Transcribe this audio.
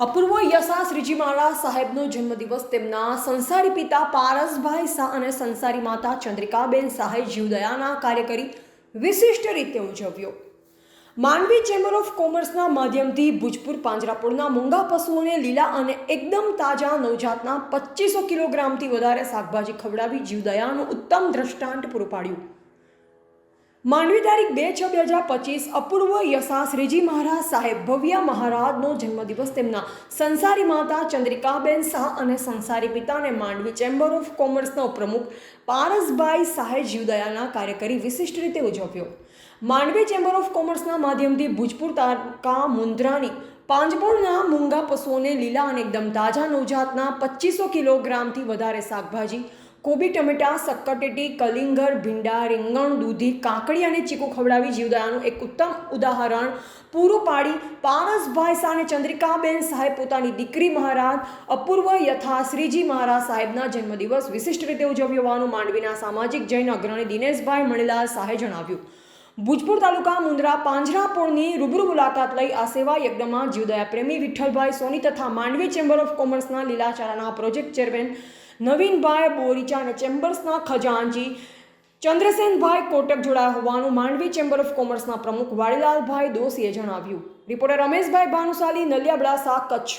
અપૂર્વ યશા શ્રીજી મહારાજ સાહેબનો જન્મદિવસ તેમના સંસારી પિતા પારસભાઈ શાહ અને સંસારી માતા ચંદ્રિકાબેન શાહે જીવદયાના કાર્ય કરી વિશિષ્ટ રીતે ઉજવ્યો. માંડવી ચેમ્બર ઓફ કોમર્સના માધ્યમથી ભુજપુર પાંજરાપોળના મૂંગા પશુઓને લીલા અને એકદમ તાજા નવજાતના 2500 કિલોગ્રામથી વધારે શાકભાજી ખવડાવી જીવદયાનું ઉત્તમ દ્રષ્ટાંત પૂરું પાડ્યું. માંડવી તારીખ 2/6/2025 અપૂર્વ યશા શ્રીજી મહારાજ સાહેબ ભવ્ય મહારાજનો જન્મદિવસ તેમના સંસારી માતા ચંદ્રિકાબેન શાહ અને સંસારી પિતાને માંડવી ચેમ્બર ઓફ કોમર્સના પ્રમુખ પારસભાઈ શાહે જીવદયાના કાર્ય કરી વિશિષ્ટ રીતે ઉજવ્યો. માંડવી ચેમ્બર ઓફ કોમર્સના માધ્યમથી ભુજપુર તાલુકા મુન્દ્રાની પાંજરાપોળના મૂંગા પશુઓને લીલા અને એકદમ તાજા નવજાતના 2500 કિલોગ્રામથી વધારે શાકભાજી કોબી, ટમેટા, શક્કરટેટી, કલિંગર, ભીંડા, રીંગણ, દૂધી, કાકડી અને ચીકુ ખવડાવી જીવદયાનું એક ઉત્તમ ઉદાહરણ પૂરું પાડી પારસભાઈ શાહ અને ચંદ્રિકાબેન શાહે પોતાની દીકરી મહારાજ અપૂર્વ યથા શ્રીજી મહારાજ સાહેબના જન્મદિવસ વિશિષ્ટ રીતે ઉજવ્યો હોવાનું માંડવીના સામાજિક જૈન અગ્રણી દિનેશભાઈ મણીલાલ શાહે જણાવ્યું. ભુજપુર તાલુકા મુન્દ્રા પાંજરાપોળની રૂબરૂ મુલાકાત લઈ આ સેવા યજ્ઞમાં જીવદયા પ્રેમી વિઠ્ઠલભાઈ સોની તથા માંડવી ચેમ્બર ઓફ કોમર્સના લીલાચારાના પ્રોજેક્ટ ચેરમેન નવીનભાઈ બોરીચા અને ચેમ્બર્સના ખજાનચી ચંદ્રસેનભાઈ કોટક જોડાયા હોવાનું માંડવી ચેમ્બર ઓફ કોમર્સના પ્રમુખ વાડીલાલભાઈ દોશીએ જણાવ્યું. રિપોર્ટર રમેશભાઈ ભાનુશાલી, નલિયાબડાસા, કચ્છ.